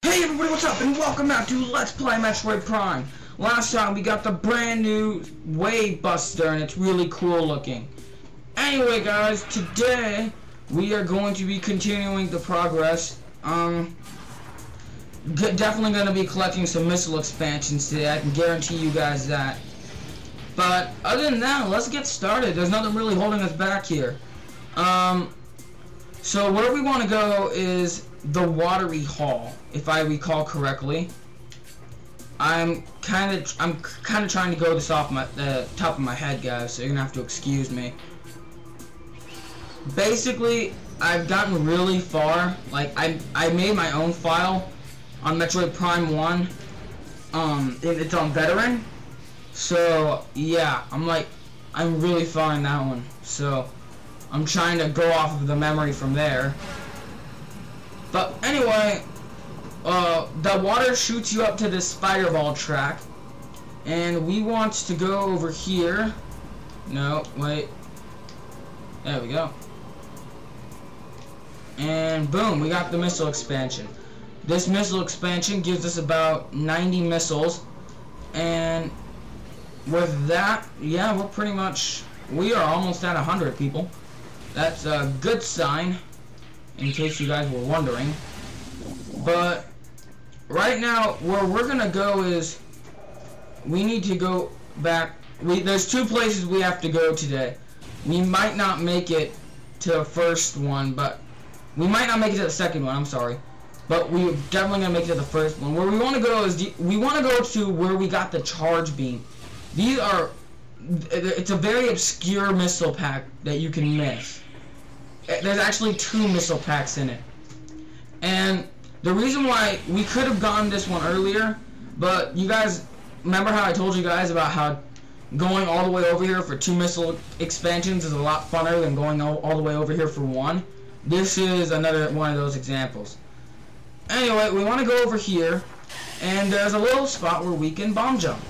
Hey everybody, what's up, and welcome back to Let's Play Metroid Prime. Last time we got the brand new Wave Buster, and it's really cool looking. Anyway guys, today we are going to be continuing the progress. Definitely going to be collecting some missile expansions today, I can guarantee you guys that. But other than that, let's get started. There's nothing really holding us back here. So where we want to go is the Watery Hall, if I recall correctly. I'm kind of trying to go this off the top of my head, guys, so you're gonna have to excuse me. Basically, I've gotten really far. Like, I made my own file on Metroid Prime 1. It's on Veteran. So yeah, I'm really far in that one. So I'm trying to go off of the memory from there. But anyway, the water shoots you up to this spider ball track, and we want to go over here. No, wait. There we go. And boom, we got the missile expansion. This missile expansion gives us about 90 missiles, and with that, yeah, we are almost at 100 people. That's a good sign, in case you guys were wondering. But right now, where we're gonna go is, we need to go back. There's two places we have to go today. We might not make it to the first one, but we might not make it to the second one, I'm sorry. But we're definitely gonna make it to the first one. Where we want to go is, we want to go to where we got the charge beam. It's a very obscure missile pack that you can miss. There's actually 2 missile packs in it. And the reason why we could have gotten this one earlier, but you guys remember how I told you guys about how going all the way over here for 2 missile expansions is a lot funner than going all the way over here for 1? This is another one of those examples. Anyway, we want to go over here, and there's a little spot where we can bomb jump.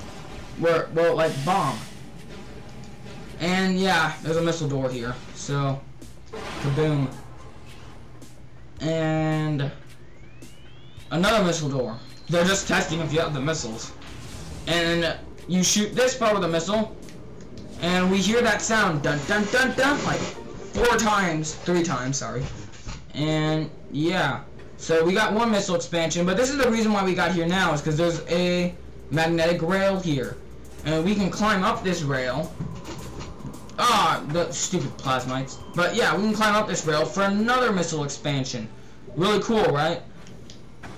Well, like bomb. And yeah, there's a missile door here. So, kaboom. And another missile door. They're just testing if you have the missiles. And you shoot this part with a missile, and we hear that sound, dun dun dun dun, like 3 times, sorry. And yeah, so we got 1 missile expansion, but this is the reason why we got here now, is because there's a magnetic rail here, and we can climb up this rail. The stupid plasmites. But yeah, we can climb up this rail for another missile expansion. Really cool, right?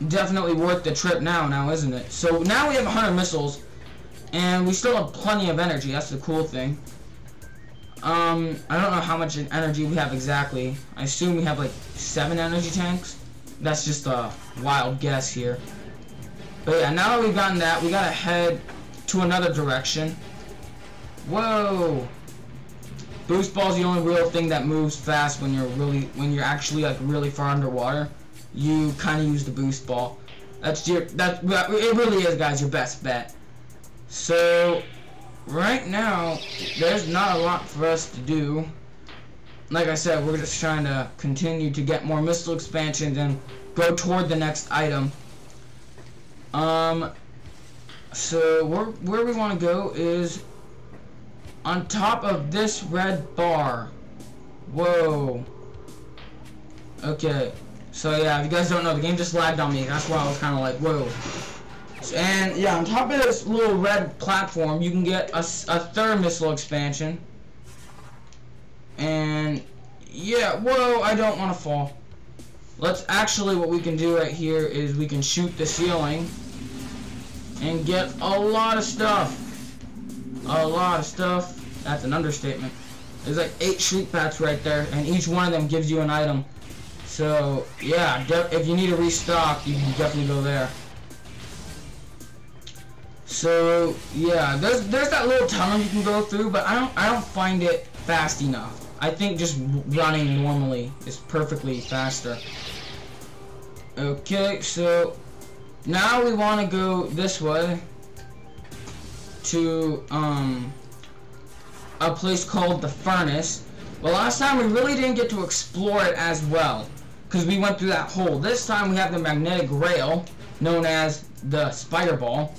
Definitely worth the trip now, isn't it? So now we have 100 missiles, and we still have plenty of energy. That's the cool thing. I don't know how much energy we have exactly. I assume we have like 7 energy tanks. That's just a wild guess here. But yeah, now that we've gotten that, we gotta head to another direction. Whoa! Boost ball's the only real thing that moves fast when you're actually like really far underwater. You kind of use the boost ball. It really is, guys, your best bet. So right now, there's not a lot for us to do. Like I said, we're just trying to continue to get more missile expansions and go toward the next item. So where we want to go is on top of this red bar. Whoa. Okay. So yeah, if you guys don't know, the game just lagged on me. That's why I was kind of like, whoa. And yeah, on top of this little red platform, you can get a 3rd missile expansion. And yeah, whoa, I don't want to fall. What we can do right here is we can shoot the ceiling and get a lot of stuff. A lot of stuff. That's an understatement. There's like 8 shriek packs right there, and each one of them gives you an item. So yeah, if you need to restock, you can definitely go there. So yeah, there's that little tunnel you can go through, but I don't find it fast enough. I think just running normally is perfectly faster. Okay, so now we want to go this way to a place called the Furnace. Well, last time we really didn't get to explore it as well, because we went through that hole. This time we have the magnetic rail, known as the spider ball.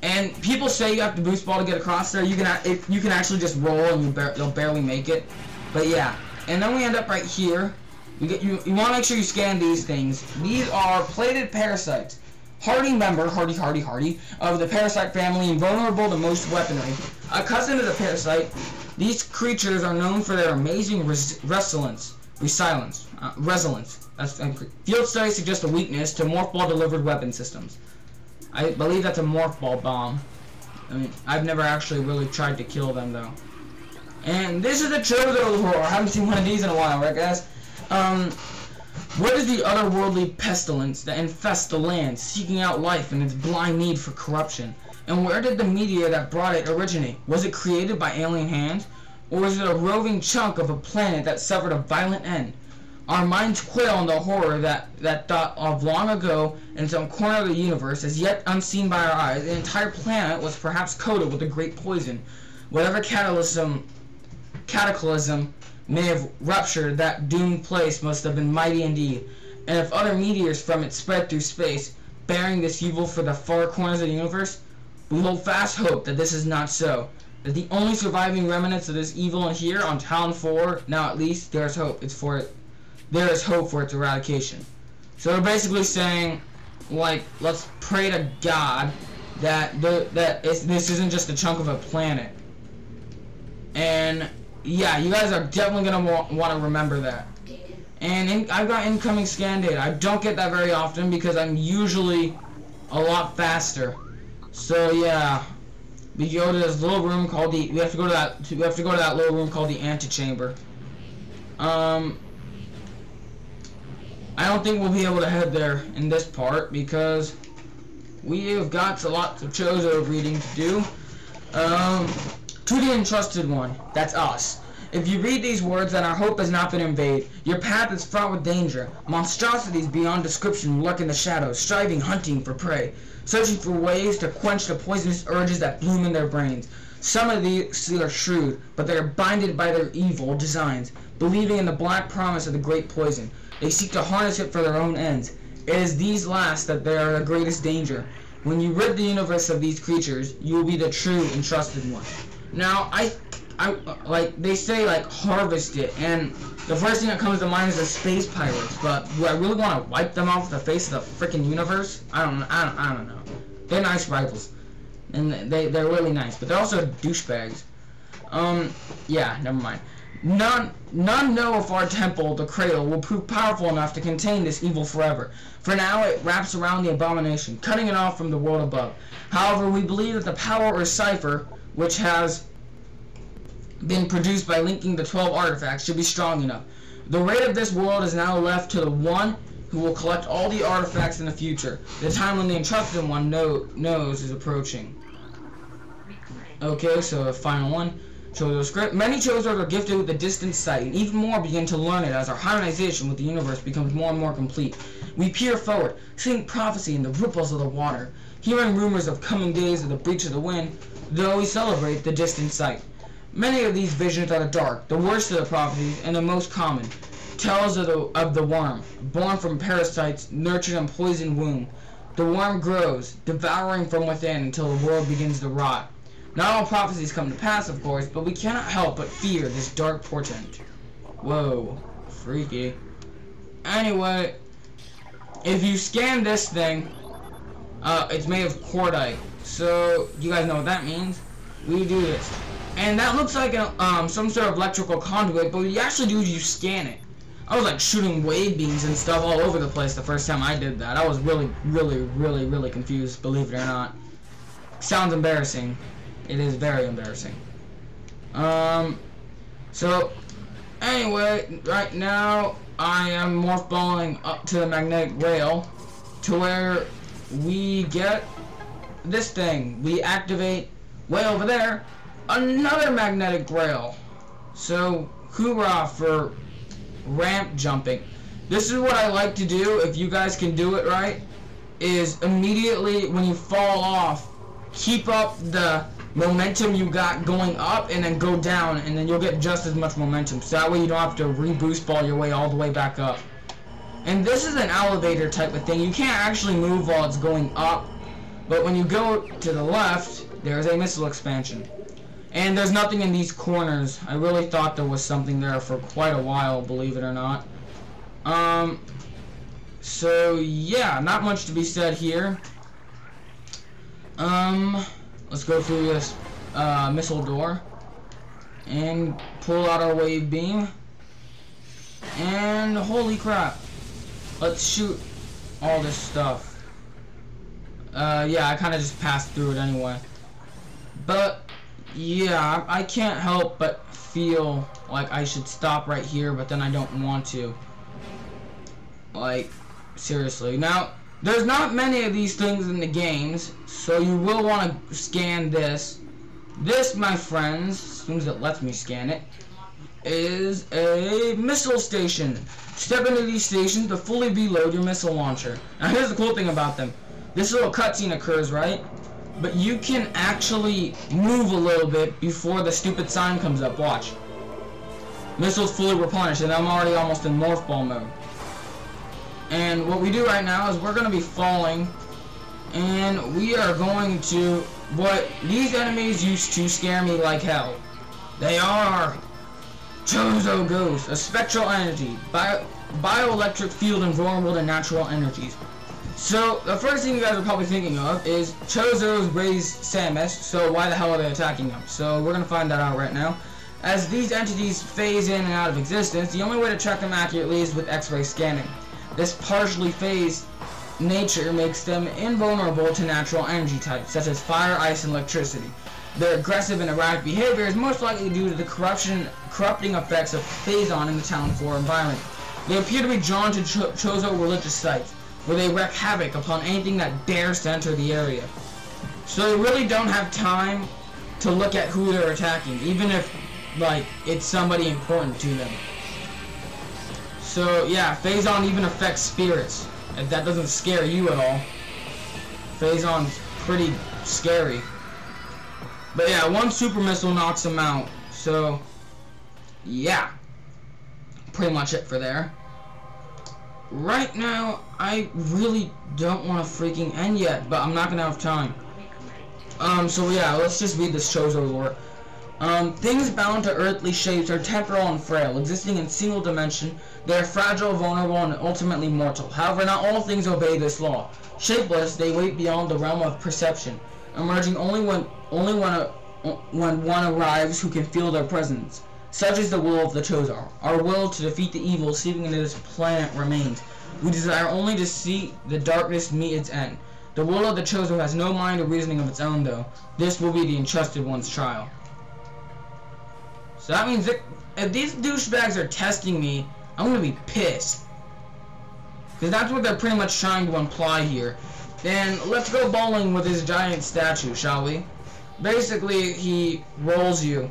And people say you have to boost ball to get across there. You can actually just roll and you'll barely make it. But yeah, and then we end up right here. You want to make sure you scan these things. These are plated parasites. Hardy member, hardy, of the parasite family, invulnerable to most weaponry. A cousin of the parasite, these creatures are known for their amazing resilience. Field studies suggest a weakness to morph ball delivered weapon systems. I believe that's a morph ball bomb. I mean, I've never actually really tried to kill them though. And this is the chozo horror. I haven't seen one of these in a while, right guys? What is the otherworldly pestilence that infests the land, seeking out life in its blind need for corruption? And where did the meteor that brought it originate? Was it created by alien hands? Or is it a roving chunk of a planet that suffered a violent end? Our minds quail in the horror that thought of long ago in some corner of the universe, as yet unseen by our eyes. The entire planet was perhaps coated with a great poison. Whatever cataclysm may have ruptured that doomed place must have been mighty indeed. And if other meteors from it spread through space, bearing this evil for the far corners of the universe, we hold fast hope that this is not so. That the only surviving remnants of this evil in here on Town 4, now at least, there is hope for its eradication. So they're basically saying, like, let's pray to God that this isn't just a chunk of a planet. And yeah, you guys are definitely gonna want to remember that. And I've got incoming scan data. I don't get that very often because I'm usually a lot faster. So yeah, we go to this little room called the. We have to go to that little room called the antechamber. I don't think we'll be able to head there in this part because we have got lots of chozo reading to do. To the entrusted one, that's us. If you read these words, then our hope has not been in vain. Your path is fraught with danger. Monstrosities beyond description lurk in the shadows, striving, hunting for prey, searching for ways to quench the poisonous urges that bloom in their brains. Some of these are shrewd, but they are blinded by their evil designs, believing in the black promise of the great poison. They seek to harness it for their own ends. It is these last that they are the greatest danger. When you rid the universe of these creatures, you will be the true and trusted one. Now, I like, they say, like, harvest it, and the first thing that comes to mind is the space pirates, but do I really want to wipe them off the face of the freaking universe? I don't know. They're nice rivals, and they're really nice, but they're also douchebags. Yeah, never mind. None know if our temple, the cradle, will prove powerful enough to contain this evil forever. For now, it wraps around the abomination, cutting it off from the world above. However, we believe that the power or cipher, which has been produced by linking the 12 artifacts, should be strong enough. The rate of this world is now left to the one who will collect all the artifacts in the future. The time when the entrusted one knows is approaching. Okay, so the final one. Chozo script. Many chozos are gifted with a distant sight, and even more begin to learn it as our harmonization with the universe becomes more and more complete. We peer forward, seeing prophecy in the ripples of the water, hearing rumors of coming days of the breach of the wind, though we celebrate the distant sight. Many of these visions are the dark, the worst of the prophecies, and the most common. Tales of the worm, born from parasites, nurtured in poisoned womb. The worm grows, devouring from within until the world begins to rot. Not all prophecies come to pass, of course, but we cannot help but fear this dark portent. Whoa, freaky. Anyway, if you scan this thing, it's made of cordite. So, you guys know what that means. We do this. And that looks like some sort of electrical conduit, but what you actually do is you scan it. I was like shooting wave beams and stuff all over the place the first time I did that. I was really confused, believe it or not. Sounds embarrassing. It is very embarrassing. So, anyway, right now, I am morph balling up to the magnetic rail to where we get this thing. We activate, way over there, another magnetic rail. So, hoorah for ramp jumping. This is what I like to do, if you guys can do it right, is immediately when you fall off, keep up the momentum you got going up and then go down, and then you'll get just as much momentum. So that way you don't have to reboost ball your way all the way back up. And this is an elevator type of thing. You can't actually move while it's going up, but when you go to the left, there's a missile expansion. And there's nothing in these corners. I really thought there was something there for quite a while, believe it or not. So yeah, not much to be said here. Let's go through this missile door and pull out our wave beam. And holy crap, let's shoot all this stuff. Yeah, I kind of just passed through it anyway. But yeah, I can't help but feel like I should stop right here, but then I don't want to. Like, seriously. Now, there's not many of these things in the games, so you will want to scan this. This, my friends, as soon as it lets me scan it, is a missile station. Step into these stations to fully reload your missile launcher. Now, here's the cool thing about them. This little cutscene occurs, right? But you can actually move a little bit before the stupid sign comes up. Watch. Missiles fully replenished, and I'm already almost in morph ball mode. And what we do right now is we're going to be falling, and we are going to, what these enemies used to scare me like hell. They are chozo ghosts, a spectral entity, bioelectric field invulnerable to natural energies. So the first thing you guys are probably thinking of is chozos raise Samus, so why the hell are they attacking them? So we're going to find that out right now. As these entities phase in and out of existence, the only way to track them accurately is with X-ray scanning. This partially phased nature makes them invulnerable to natural energy types, such as fire, ice, and electricity. Their aggressive and erratic behavior is most likely due to the corrupting effects of phazon in the town floor environment. They appear to be drawn to chozo religious sites, where they wreak havoc upon anything that dares to enter the area. So they really don't have time to look at who they're attacking, even if, like, it's somebody important to them. So yeah, phazon even affects spirits. If that doesn't scare you at all, phazon's pretty scary. But yeah, one super missile knocks them out. So yeah, pretty much it for there. Right now, I really don't want to freaking end yet, but I'm not gonna have time. So yeah, let's just read this chozo lore. Things bound to earthly shapes are temporal and frail, existing in single dimension. They are fragile, vulnerable, and ultimately mortal. However, not all things obey this law. Shapeless, they wait beyond the realm of perception, emerging only when one arrives who can feel their presence. Such is the will of the chozo. Our will to defeat the evil seeping into this planet remains. We desire only to see the darkness meet its end. The will of the chozo has no mind or reasoning of its own, though. This will be the entrusted one's trial. So that means that if these douchebags are testing me, I'm gonna be pissed. Because that's what they're pretty much trying to imply here. Then let's go bowling with his giant statue, shall we? Basically, he rolls you.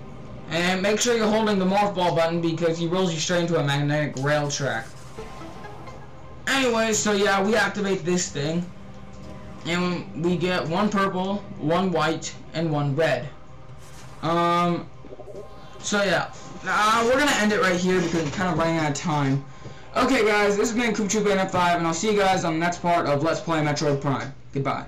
And make sure you're holding the morph ball button because he rolls you straight into a magnetic rail track. Anyway, so yeah, we activate this thing. And we get one purple, one white, and one red. So yeah, we're gonna end it right here because we're kind of running out of time. Okay guys, this has been Koop Troop 5, and I'll see you guys on the next part of Let's Play Metroid Prime. Goodbye.